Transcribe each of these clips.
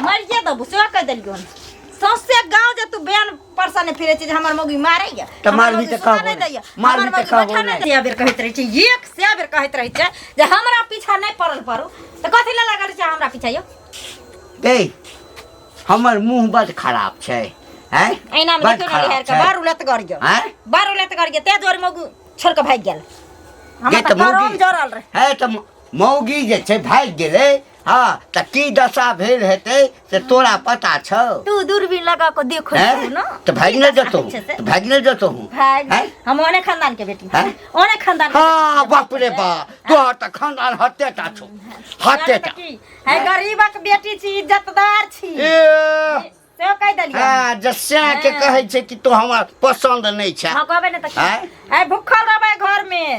मरिए दबो से कह देलियो सौसे गांव जे तू बयान परसाने फिरे छी हमर मौगी मारैया त मार भी त का नहीं दैया मार भी त का नहीं बेर कहत रही छी एक से बेर कहत रही छै जे हमरा पीछा नहीं पड़ल पड़ो त कथि ला लागल छै हमरा पीछा यो दे हमर मुंह बड़ खराब छै हैं एना में देखो नहीं हेर के बारू लत कर गयो हैं बारू लत कर गयो ते जोर मौगी छोड़ के भाग गेल हम त गरम जरल रहे है त मौगी जे छै भाग गेलै हां त की दशा भेल हेतै से तोरा पता छौ तू दूरबीन लगा के देखो न त भागने जतो हूं हम ओने खानदान के बेटी ओने खानदान हां बाप रे बा तोहर त खानदान हत्तेटा छौ हत्तेटा है गरीबक बेटी छी इज्जतदार छी से कह देलियै हां जस्या के कहै छै कि तो हमरा पसंद नै छै हां कहबे न त है भूखल रहबै घर में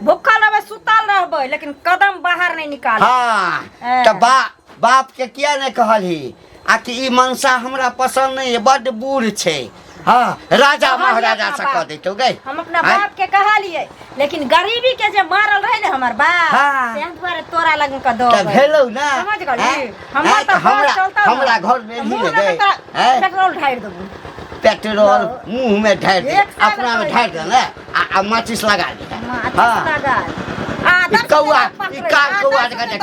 भूखल रहबै सुतल रहबै लेकिन कदम बाहर नहीं निकाल हां त बाप के किया नहीं कहलही आ कि ई मनसा हमरा पसंद नहीं है बड़ बूढ़ छै हां राजा महाराजा से कह देतो गए हम अपना बाप के कहलिए लेकिन गरीबी के जे मारल रहे ने हमर बाप से द्वारे तोरा लगन क दो त भेलौ ना समझ गली हम त हमरा घर में ही गए पेट्रोल ढार देबो पेट्रोल मुंह में ढार दे अपना में ढार दे ना आ माचिस लगा दे माचिस लगा ई कौआ के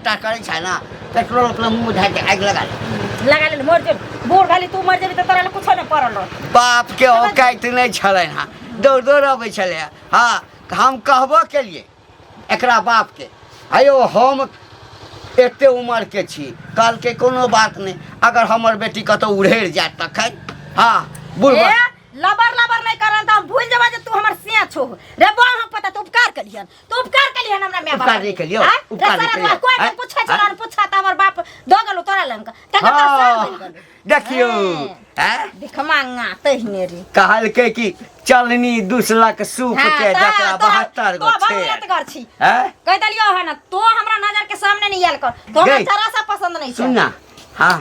टा करे छै ना पेट्रोल अपना मुंह में ढार के आग लगा ले मर जे बूढ़ गाली तू मर जेबी त तोरा कुछ नहीं पड़ल बाप के औकात नहीं छले हां दौड़ आबै छले हां हम कहबो केलिए एकरा बाप के आयो हम एते उम्र के छी काल के कोनो बात नहीं अगर हमर बेटी कतो उड़ेर जात तखन हां बुढ़वा लबर नहीं करन त हम भूल जेबा जे तू हमर सिया छो रे बोल हम पता तू उपकार कलियन हमरा में उपकार नहीं कलियो उपकार नहीं कलियो कोई नहीं पूछे चला पूछा त हमर बाप द गेलो तोरा लंग तक त देखियो हैं देख मांगा तहिने रे कहल के कि चलनी 2 लाख सूप के जकरा 72 गो छे हैं कह दलियो है ना तो हमरा नजर के सामने नहीं आयल कर तो हमरा जरा सा पसंद नहीं सुन ना हां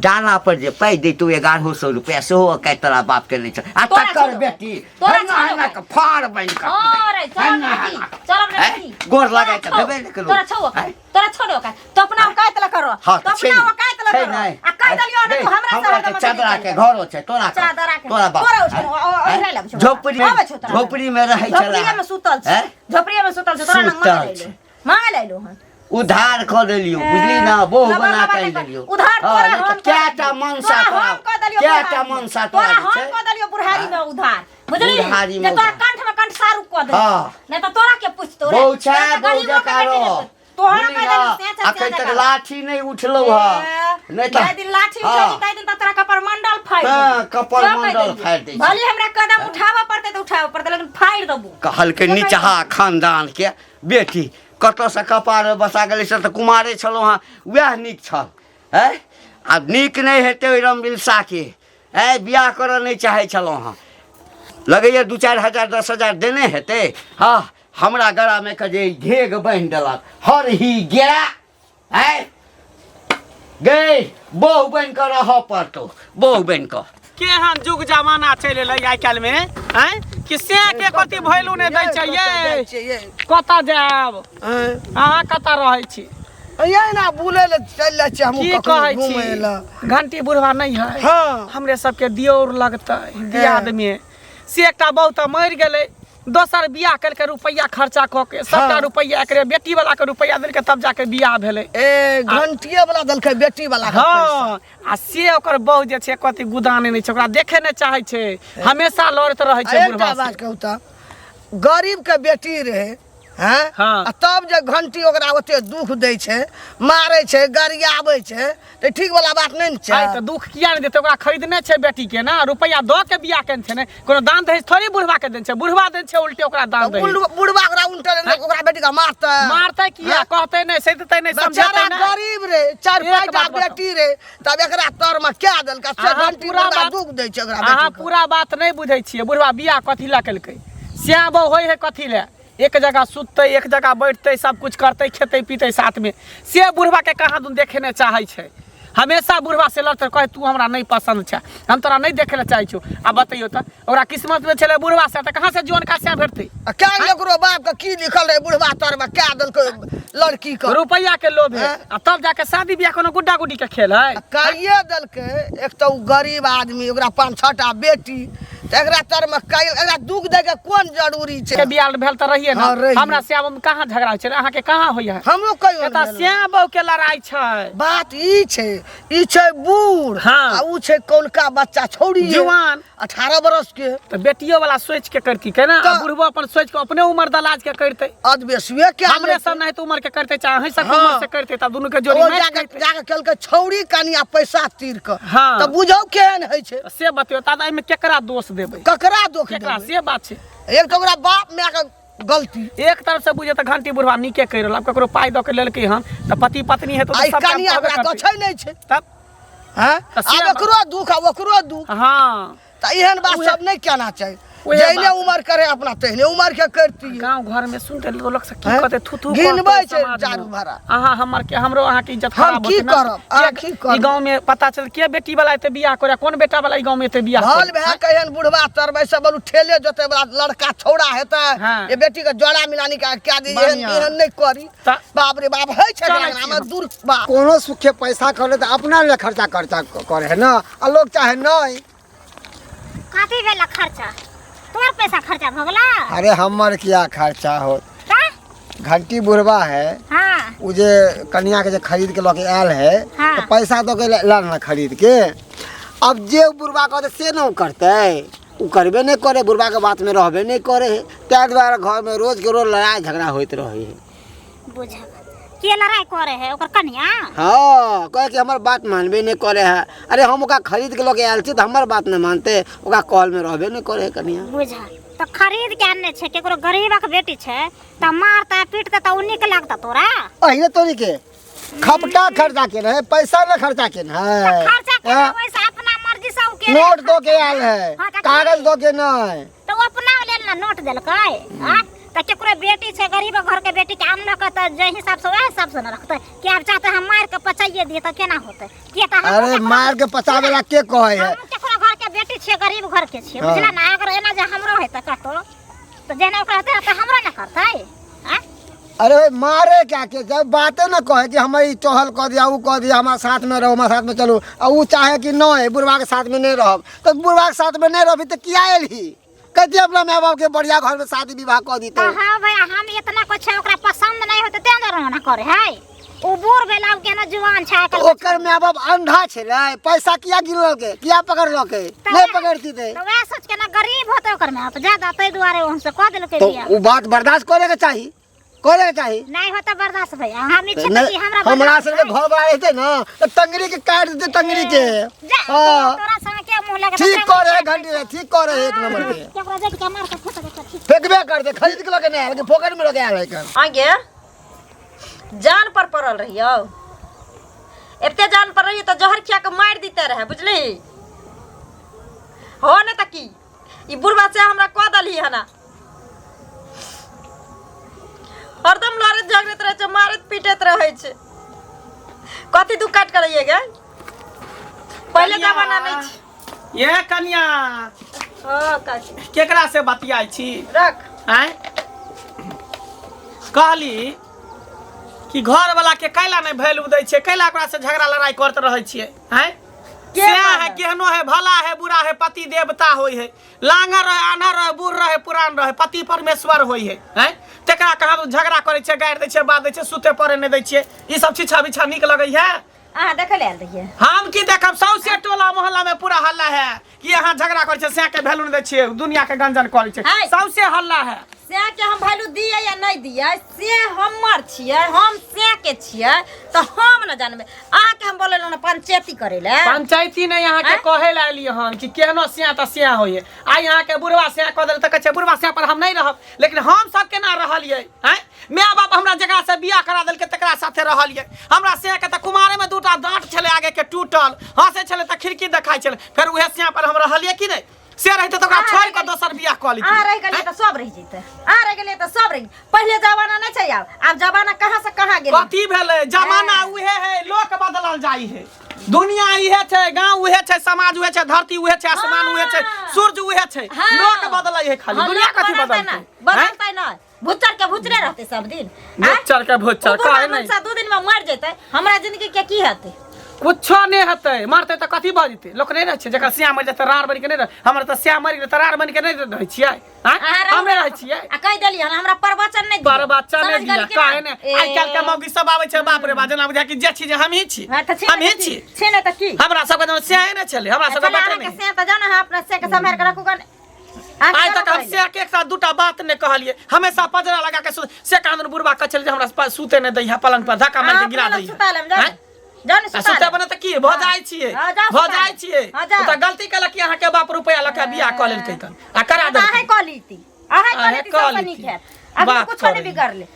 डाला पर जे पाई दे तू 1100 रुपया से हो के तोरा बाप के नहीं छ आ तकर बेटी तोरा के फाड़ बन का अरे चल बेटी गोर लगा के देबे न करो तोरा छोड़ो का तो अपना औकात ला करो तो अपना औकात ला करो आ कह दलियो ना तू हमरा के चादरा के घरो छै तोरा बाप झोपड़ी में रहै छला झोपड़ी में सुतल छै तोरा लंग मांग ले लो उधार क देलियो बुझली ना बोह बना के देलियो उधार तोरा हम केटा मनसा तोरा हम क देलियो बुढ़ारी में उधार बुझली जे तोरा कंठ में कंठ सारू क दे नहीं तो तोरा के पूछतो रे बहु जकारो तोहरा कह देलियो अखन तक लाठी नहीं उठलो ह नहीं त दिन लाठी उठली तै दिन तोरा कपर मंडल फाड़ हां कपर मंडल फाड़ दे भले हमरा कदम उठावा पड़ते लेकिन फाड़ देबो कहल के निचहा खानदान के बेटी कत से कपार बसा गेलै से त कुमारे छलो हां वह नीक छल है अब नीक नहीं हेते रमबिलसा के है बियाह कर नहीं चाहे छलो हां लगैया 2-4 हजार 10 हजार देने हेते हां हमरा गला में के जे घेग बांध देलक हर ही गया है गई बहु बन कर रह पड़तो बहु बन कर केहन जुग जमाना चले ले आइ काल में हैं कि से के कथि भैलू ने दै छै कत जाब अहाँ कत रहै छी यही ना बुले ले चल ले छी हम कहीं घूमे ला घंटी बुढ़वा नहीं है हां हमरे सबके दियोर लगतै दियाद में से एकटा बहुत मर गेलै दोसर बियाह कल के रुपया खर्चा क के सबटा रुपया एकरे बेटी वाला के रुपया देल के तब जाके बियाह भेलै ए घंटिए वाला देल के बेटी वाला के हां आ से ओकर बहु जे छै कथि गुदाने नहीं छै ओकरा देखे नहीं चाहे छै हमेशा लड़त रहै छै बुढ़वा बात कहूता गरीब के बेटी रहे हैं तब जे घंटी ओकरा ओते दुख दै छै मारै छै गरियाबै छै त ठीक वाला बात नहीं छै आई त दुख किया नहीं देते ओकरा खरीदने छै बेटी के ना रुपया द के बियाह केन छै ने कोनो दान दहेज थोड़ी बुढ़वा के देन छै बुढ़वा देन छै उल्टे ओकरा दान दहेज बुढ़वा ओकरा उल्टे ओकरा बेटी के मारतै किया कहतै नहीं सहितै नहीं समझतै ना गरीब रे 4-5 बेटी रे तब एकरा तर में क्या देल का से घंटी पूरा दुख दै छै ओकरा अहाँ पूरा बात नहीं बुझै छियै बुढ़वा बियाह कथि ला केलकै सिया बौ होय है कथि ला एक जगह सुतते एक जगह बैठते सब कुछ करते खेते पीते साथ में से बुढ़वा के कहाँ दून देखे नहीं चाहे छै हमेशा बुढ़वा से लड़ते कहे तू हमरा नहीं पसंद छै, हम तोरा नहीं देखे ला चाहे छौ। अब बताइयो त ओकरा किस्मत में छले बुढ़वा से त कहां से जीवन का से भेटते? क्या एकरो बाप का की लिखल रहे बुढ़वा तर में क्या दलको लड़की का रुपया के लोभ है, आ तब जाके शादी ब्याह कोनो गुड्डा गुड्डी के खेल है। काइए दलके एक तो गरीब आदमी ओकरा 5-6टा बेटी एकरा तर में एकरा दुख दे के कौन जरूरी छै? के बियाह भेल त रहिए ना। हमरा श्याम में कहां झगड़ा छै, अहाँ के कहां होय है? हमरो कहियो एता श्याम बहू के लड़ाई छै। बात ई छै बूढ़ आ ऊ छै कौनका बच्चा छौड़ी जवान 18 बरस के। तो बेटियों वाला सोच के करती के ना, बुढ़वा अपन सोच के अपने उम्र दलाज के करते। अदबेसुए के हमरे सब नहीं तो उम्र के करते, चाहे हम सब उम्र से करते, तब दोनों के जोड़ी मैच करते। जाके कल के छौड़ी कनिया पैसा तीर के हां त बुझौ केहन है छै से बतियो। दादा एमे केकरा दोष देबै? ककरा दोष केकरा देबै? से बात छै। एक तो ओकरा बाप माय के गलती। एक तरफ से बुझे त घंटी बुढ़वा नीके कह रहल, अब ककरो पाई द के लेलकै हम त पति पत्नी है तो आई सब कनिया ओकरा कछै नहीं छै तब। हां अब ओकरो दुख आ ओकरो दुख। हां त एहन बात सब नहीं कहना चाहिए। जैने उम्र करे अपना तहने उम्र के करती। गांव घर में सुनते लोग से की कहते थू थू गिनबै छै जारू भरा। अहाँ हमर के हमरो अहाँ के इज्जत खराब होते ना। हम की करब? ई गांव में पता चल के बेटी वाला एते बियाह करे, कौन बेटा वाला ई गांव में एते बियाह भल भए कहन बुढ़वा तरबै सब बोलू ठेले जोते वाला लड़का छौड़ा हेतै ये बेटी के जोड़ा मिलानी का क्या दी एहन नहीं करी। बाप रे बाप है छै हमरा दूर बाप। कोनो सुखे पैसा करे त अपना ले खर्चा करे है ना, आ लोग चाहे नहीं। काफी बेला खर्चा तोर पैसा खर्चा भ गेला। अरे हमर क्या खर्चा हो, घंटी बुढ़वा है हाँ उ जे कन्या के जे खरीद के लके आयल है हाँ। तो पैसा तो के लाना खरीद के। अब जे बुढ़वा कहते से न करते, उ करबे नहीं करे, बुढ़वा के बात में रहबे नहीं करे। त्या द्वारा घर में रोज के रोज लड़ाई झगड़ा होते रहे है। बुझ के लड़ाई करे है ओकर कन्या? हाँ कहे कि हमार बात मानबे नहीं करे है। अरे हम ओका खरीद के लगे आयल छी त हमर बात नहीं मानते, ओका कॉल में रहबे नहीं करे है कन्या। बुझ तो खरीद के आने छे केकरो गरीबक बेटी छे त मारता पीटता त उन्हीं के लगता तोरा। अहिने तोरी के खपटा खर्चा के है, पैसा न खर्चा के है। खर्चा करे वैसे अपना मर्जी से के नोट दो के आयल है, कागज दो के नहीं। तो अपना लेल ना नोट देलकै हां त केकरो बेटी छे गरीब घर के बेटी के आम न कहता जे हिसाब से वह हिसाब से न रखते कि अब चाहते हम मार के पचाइए दिए त केना होते के त हम। अरे मार के पचावेला के कहे है? हम केकरो घर के बेटी छे गरीब घर के छे बुझला ना। अगर एना जे हमरो है त कतो त जेना ओकरा होते त हमरो न करतै हां। अरे मारे क्या के जब बातें न कहे कि हमारी चहल कह दिया, ऊ कह दिया हमारे साथ में रहो, हमारे साथ में चलो, और वो चाहे कि नहीं बुढ़वा के साथ में नहीं रहो, तो बुढ़वा के साथ में नहीं रही तो क्या एलही? कहती अपना माँ बाप के बढ़िया घर में शादी विवाह कर दी। हां भैया हम इतना कुछ ओकरा पसंद नहीं होते ते न करे है। ओ बूढ़ भेला के ना जवान छै कल ओकर माँ बाप अंधा छले, पैसा किया गिरल के किया पकड़ल के नहीं पकड़ती थे। तो वह सोच के ना गरीब होते ओकर में तो ज्यादा तै दुआरे उनसे कह देल के तो दिया। वो बात बर्दाश्त करे के चाहिए, करे के चाहिए। नहीं होता बर्दाश्त भैया हम नहीं छे कि हमरा से घर बाहर रहते ना तो टंगरी के काट देते टंगरी के। हां तोरा संग के मुंह लगे ठीक करे घंटी ठीक करे एक नंबर के केकरा जे के मार के फेंक फेंकबे कर दे, खरीद के लगे नहीं फोकट में लगे आले कर। आगे जान पर पड़ल रहियो, एते जान पर रही तो जहर खिया के मार दीते रहे बुझली हो न त की। ई बुढ़वा से हमरा कह दली है ना, हरदम लड़त झगड़त रहे छे, मारत पीटत रहे छे। कथी तू काट करइए गे? पहले जमाना नहीं छे। ये कन्या हां काट केकरा से बतियाई छी? रख हैं कहली कि घर वाला के कैला नहीं वैल्यू दै छे, कैला ओकरा से झगड़ा लड़ाई करत रहे छिए हैं? के है केहनो है, भला है बुरा है, पति देवता होय है, लांगर रहे आन्हर रहे बूढ़ रहे पुरान रहे, पति परमेश्वर होय है हैं? तेकरा कहा तो झगड़ा करे छे, गाड़ दै छे, बात दै छे, सुते पड़े नहीं दै छे। ई सब छिछा बिछा निक लगै है? आ देख ले रहिए हम की देखब सौसे टोला मोहल्ला में पूरा हल्ला है कि यहाँ झगड़ा करे छे, से के वैल्यू नहीं दै छे, दुनिया के गंजन करे छे, सौसे हल्ला है। से के हम वैल्यू दिए या नहीं दिए से हमर छिए, हम से के छिए तो हम न जानबे। आ के हम बोले न पंचायती करे ले, पंचायती ने यहाँ के कहे ला लिए हन कि केहनो सिया त सिया होय। आ यहाँ के बुढ़वा सिया कह देल त कहे बुढ़वा सिया पर हम नहीं रहब, लेकिन हम सब के ना रहलिए हैं। माय बाप हमरा जगह से बियाह करा देल के तकरा साथे रहलिए। हमरा सिया के त कुमारे में दूटा दांत छले आगे के टूटल, हंसे छले त खिड़की देखाई छले, फिर उहे सिया पर हम रहलिए कि नहीं? से रहते तो ओकरा छोड़ के दोसर बियाह क ली। आ रह गेले त सब रह जइते, आ रह गेले त सब रह। पहले जमाना नहीं छै, अब जमाना कहां से कहां गेले। कथी भेले जमाना उहे है, लोक बदलल जाई है। दुनिया इहे छै, गांव उहे छै, समाज उहे छै, धरती उहे छै, आसमान उहे छै, सूरज उहे छै। लोक बदलै है खाली, दुनिया कथी बदलतै? बदलतै ना, भुच्चर के भुच्चरे रहते सब दिन। भुच्चर के भुच्चर काहे नहीं? 2 दिन में मर जेतै, हमरा जिंदगी के की हेतै? कुछो नहीं हेतै, मरतै त कथी भ जेतै? लोक नहीं रह छै जकर सिया मर जेतै रार बन के नहीं रह, हमर त सिया मर गेलै त रार बन के नहीं रहै छियै। हमे रहै छियै। आ कह देलियै हमरा प्रवचन नहीं दिया। प्रवचन नहीं दिया काहे ने? आइ काल के मौगी सब आबै छै, बाप रे बा, जेना बुझा कि जे छी जे हम ही छी, हम ही छी। छे ने त की? हमरा सब के सिया नहीं छलै, हमरा सब के बात नहीं। से त जाना है अपना से के संभाल के रखू कन। आज तक हम से के एक साथ दूटा बात नहीं कहलिए, हमेशा पजरा लगा के से कांदन बुढ़बा कचल जे हमरा पास सूते नहीं दैया, पलंग पर धक्का मार के गिरा दैया। जान सुते बने त की भ जाय छियै, भ जाय छियै। त गलती कल कि अहाँ के बाप रुपया लके बियाह क लेलकै त आ करा दे। आहे कॉलिटी, आहे कॉलिटी सब नीक है। अब कुछ नहीं बिगड़ ले।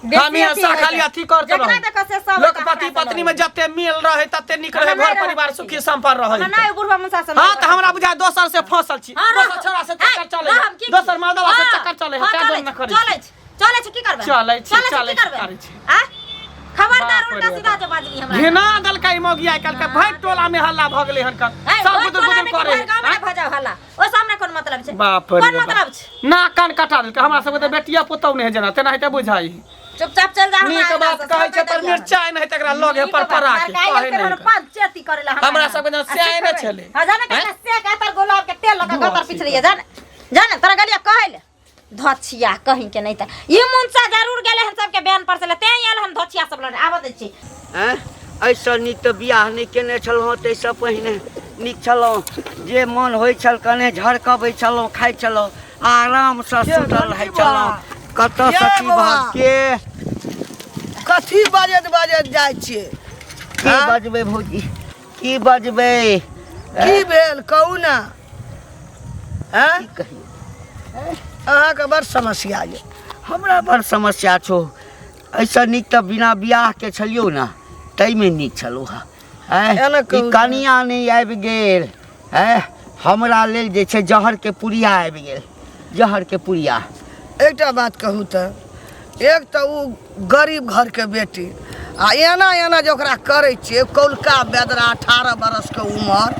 हम यहाँ सा खाली अथी करते रहो। लोक पति पत्नी में जते मेल रहे तते निक रहे, घर परिवार सुखी संपन्न रहे। ना बुढ़वा मुसा सब। हां त हमरा बुझा दोसर से फंसल छी, दोसर छोरा से चक्कर चले, दोसर मर्दवा से चक्कर चले है, का न करे। चले छी की करबे? चले छी। आ खबरदार उल्टा सीधा जो बाजली हमरा। घिना दल कई मोगी आइ काल के भैट टोला में हल्ला भ गेलै हन का, सब बुदुर बुदुर करे। भजा हल्ला ओ सामने कोन मतलब छै? बाप रे कोन मतलब छै? ना कान कटा देलकै, हमरा सब के बेटिया पुतौ नहीं जना, तेना हेते बुझाई। चुपचाप चल जा। नीक बात कहै छै पर मिर्चाई नहीं तकरा लगे पर परा के कहे नहीं। पंचायती करेला हमरा सब के सियाए न छले। हां जाने के से का तर गुलाब के तेल लगा गतर पिछलिए जाने तोरा गलिया कहले धछिया कहीं के नहीं त ई मुंसा जरूर गेले हम सब के बयान पर से ते आयल हम धछिया सब लड़ आबे दै छी। हैं ऐसा नीक त बियाह नहीं केने छलहुँ, तैसे पहिने नीक छलहुँ, जे मन होइ छल कने झड़कबै छलहुँ, खाइ छलहुँ, आराम से सुतल रहै छलहुँ। कत सखी भाग के कथी बाजत जाइ छियै? की बजबै भौजी, की बजबै? की भेल कहू ना? हैं की कही? अहाँके बड़ समस्या ये। हमरा बड़ समस्या छौ। ऐसा नीक त बिना बियाह के छलियौ ना, तै में नीक छलौ एना कहू ई कनिया नहीं आबि गेल है, हमरा लेल जे छै जहर के पुड़िया आबि गेल, जहर के पुड़िया। एकटा बात कहू त, एक त उ गरीब घर के बेटी आ एना जे ओकरा करै छियै, कौलका बेदरा 18 बरस के उमर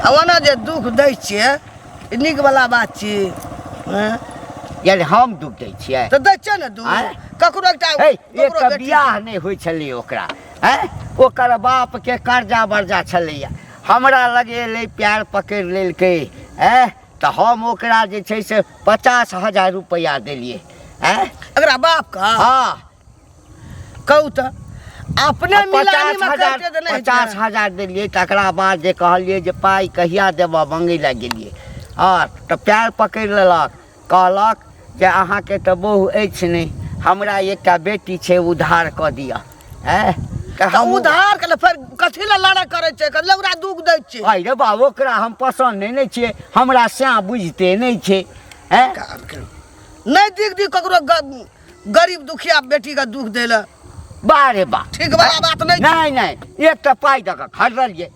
आ ओना जे दुख दै छियै, ई नीक वाला बात छियै? हैं यानी हम दुख दै छियै त दै छै ने दुख। ककरो एकटा एक बियाह नहीं होइ छलै ओकरा, हैं ओकर बाप के कर्जा बर्जा छलैया, हमरा लगेले प्यार पकड़ लेलकै, हैं त हम ओकरा जे छै से 50,000 रुपया देलिए। हैं एकरा बाप का? हाँ कहू त अपने मिलानी में करते दे नहीं 50,000 देलिए। तकरा बाद जे कहलिए जे पाई कहिया देबा मंगै ला गेलिए, हाँ त प्यार पकड़ लेलक, कहलक जे अहाँ के त बहु अछि नहीं, हमरा एकटा बेटी छै उधार क दिया। हैं त उधार के फिर कथी ला लड़ा करे छै? कथी ला ओकरा दुख दै छै? अरे बा ओकरा हम पसंद नहीं छियै, हमरा स्या बुझते नहीं छै। हैं नहीं दिख ककरो गरीब दुखिया बेटी का दुख देला बारे बा ठीक वाला बात नहीं। नहीं नहीं एक त पाई दक खरीदलिए,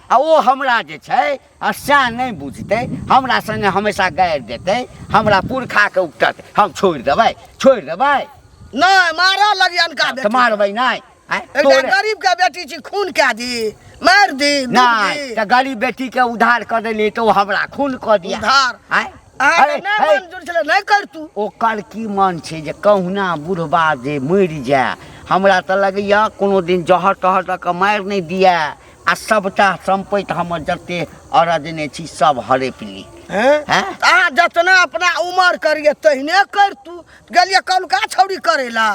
आ ओ हमरा जे छै स्या नहीं बुझते, हमरा संगे हमेशा गारि देते, हमरा पुरखा के उठते, हम छोड़ देबै नहीं मारा लगी अनका त बेटी। मारबै नहीं। एकटा गरीब के बेटी छी, खून कह दी, मार दी, दुख नहीं दी। त गरीब बेटी के उधार कर देलिए तो हमरा खून क दिया। उधार अरे नहीं मंजूर छले नहीं कर तू। ओकर की मन छै जे कहुना बुढ़बा जे मरि जाए, हमरा त लगैया कोनो दिन जहर तहर दऽ कऽ मारि नहीं दिया, आ सबटा संपत्ति हमर जते अरजने छी सब हड़पि ली। आ जतना अपना उमर करिए तहने कर तू, गेलिए कौलका छौरी करेला।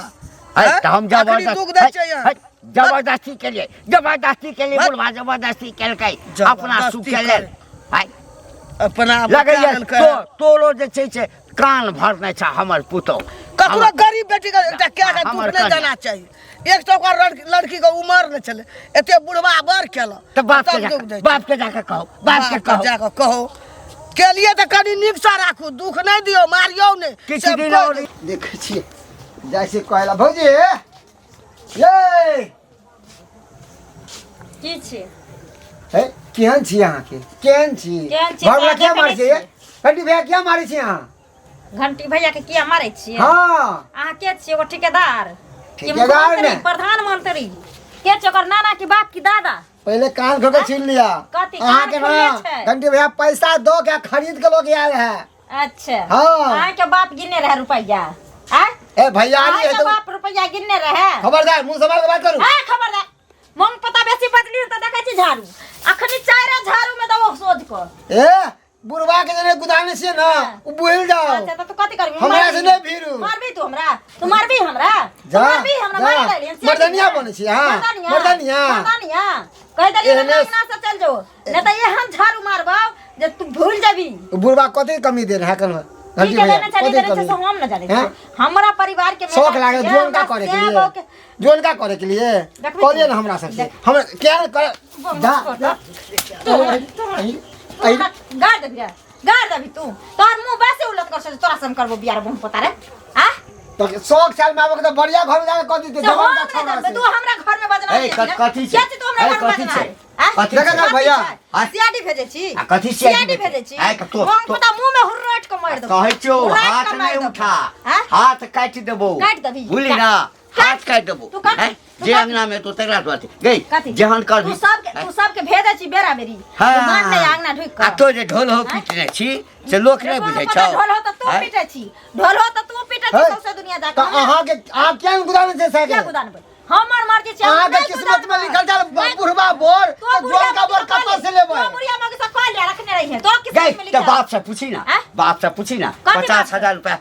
त हम दुख दै छै यहाँ। जबरदस्ती केलिए बुढ़बा जबरदस्ती केलकै अपना सुख के लेल। अपना लगैया तोरो जे छै से कान भरने छ हमर पुतौ। ककरो गरीब बेटी के एकटा क्या के दुख नहीं देना चाहिए। एक तो ओकर लड़की के उमर न चले, एते बुढ़वा बर केला त बाप के जाके कहो के लिए त कनी नीक से राखू, दुख नहीं दियो, मारियो नहीं। किछ दिन और देखे छिए जैसे कहला भौजी ये की छी है केहन छी अहाँ के? केहन छी? भगला क्या मारै छी? घंटी भैया क्या मारै छी अहाँ? घंटी भैया के किया मारै छियै? हाँ अहाँ के छियै? एगो ठेकेदार, ठेकेदार ने प्रधानमंत्री के छै? ओकर नाना की बाप की दादा? पहले कान खोल के छीन लिया। कथी अहाँ कान के खोलले ना छै? घंटी भैया पैसा दो क्या खरीद के लोग आयल है। अच्छा हाँ। अहाँ के बाप गिने रहे रुपया आ ए भैया अहाँ है के तो बाप रुपया गिने रहे खबरदार मुंह संभाल के बात करू। हां खबरदार मन पता बेसी बदली त देखै छी झाड़ू अखनी चारा झाड़ू में दबो सोच को ए बुढ़वा के जने गुदाने से ना उ बुझल जाओ। अच्छा तो कथी करबी हमरा से नहीं भीरू। मारबी तू हमरा तू मारबी हमरा जा, मारबी हमरा जा। मार देली मर्दनिया बने छी, हाँ? मर्दनिया। मर्दनिया कह देली एहने- ना से चल जो न त ये हम झाड़ू मारबो जे तू भूल जाबी बुढ़वा कथी कमी दे रहा है कन घंटी ठीक है भैया लेना चाहिए कथी करे से कमी हम न जाने हैं? हमरा परिवार के शौक लागे जोन का करे के लिए जोन का करे के लिए देखबी कहलिए तू। ना हमरा सबसे हमरा क्या करे जा गाड़ दे भैया गाड़ दे तू तोर मुंह वैसे उलट कर से तोरा सम करबो बियार बहु पता रे आ तो 100 साल में आबो के तो बढ़िया घर में जाके कह दी तो जवान हम का नहीं छोरा करबे से तू हमरा घर में बजना ए, कथी छै? क्या छी तू हमरा ए, घर में कथी बजना छै? आ कथी देखा छै? ना भैया आ? सीआईडी भेजे छी आ, कथी सीआईडी भेजे छी आ, तो- हम तो- पता मुंह में हुर्राट के मार दो कहै छौ हुर्राट हाथ के मार नहीं देबो। उठा हाँ? हाथ काट देबो काट देबी। बुझली काट। ना काट। हाथ काट देबो तू काट। हैं? तू जे काट। अंगना में तो तेरा बात गई कथी जेहन कर तू सबके भेजे छी बेरा बेरी हाँ। तू मान नहीं आंगना ढुक आ कर तो जे ढोल हो पीटने छी से लोक नहीं बुझै छौ ढोल हो त तू हैं? पीटे छी ढोल हो त तू पीटे छी है? सौसे दुनिया तो जाके अहाँ के आप क्या गुदाने से क्या सके गुदान बे हमर मर्जी छै अहाँ हम के नहीं किस्मत में गुदानबै। लिखल चल नहीं- बुढ़वा बोर तो तो बुढ़िया जोन का बोर मौगी से कतौ से कह लेबै ले। तो बुढ़िया मौगी से कह ले रखने रही है तो गई किस्मत में तो लिखा बाप से पूछी ना हैं? बाप से पूछी ना कथी बाप 50,000 रुपया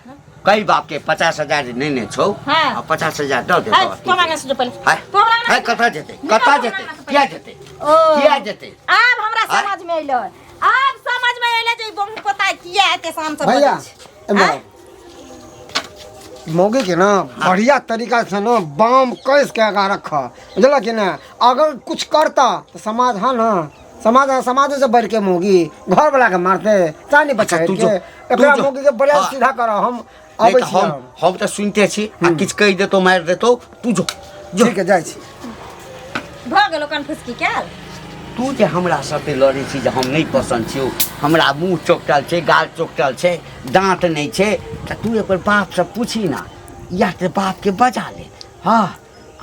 कई बाप के 50,000 नहीं छौ हाँ। और 50,000 दो दे है तो मांगे से पहले है तो हमरा है कथा जेते कथा जेते क्या जेते ओ किया जेते अब हमरा हैं? समझ में अइलो अब समझ में अइले जे बहु पता किया है ते शाम से भैया बजे हैं? मौगे के ना बढ़िया तरीका से ना बाम कैस के आगा रखा बुझल कि ना अगर कुछ करता तो समाज है ना समाज से बढ़ के मौगी घर वाला के मारते चांदी बचा अच्छा, तू के जो- एकरा तू जो- मौगी के बड़े हाँ। सीधा करो हम नहीं आबै तो छी हम तो सुनते छी आ किछ कह देतो मार देतो तू जो जो ठीक है जाइ छी भ गेलो कन्फ्यूज की क्या तू जे हमरा साथे लड़े छी जे हम नहीं पसंद छियो हमरा मुंह चोकटल छै गाल चोकटल छै दांत नहीं छै त तू एक बार बाप से पूछी ना या ते बाप के बजा ले हाँ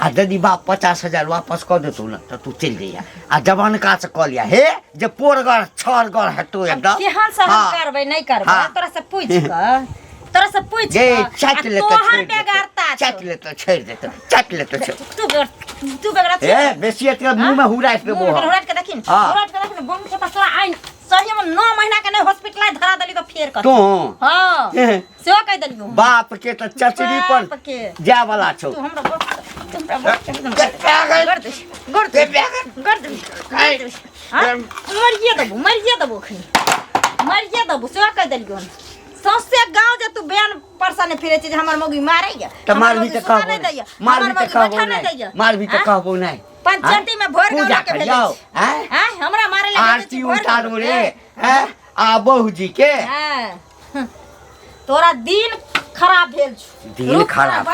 आ यदि बाप 50,000 वापस कर देतो ना तो तू चल जइया आ जवान का से कह लिया हे जे पोरगर छरगर हटो एकदम केहन से हम हाँ। करबै नहीं करबै हाँ। तोरा से पूछ क तोरा से पूछ जे क चाट ले तो तोहर छोड़ बेगारता देतो चाट ले तो छोड़ देतो चाट ले तो छोड़ तू बेगरा ए बेसी एते मुंह में हुराइस देबो हम। हुराट के देखिन हाँ। हुराट के देखिन बम के तोरा आइन सही में 9 महीना के नहीं हॉस्पिटल धरा देली तो फेर कर तू हां हे। से कह देलियो बाप के तो चचरी बाप पर के जा वाला छौ तू हमरा कर दे मरिए दबो से कह देलियो सौसे गांव जे तू बयान परसा ने फिरे छी जे हमर मौगी मारैया त मार भी त कहबो नहीं मार भी त कहबो नहीं मार भी त कहबो नहीं पंचायती में भोर पूजा गांव के कर भेजै जाओ छी हैं हैं हमरा मारे ले आरती उतारो रे हैं आ बहू जी के हां तोरा दिन खराब भेल छौ दिन खराब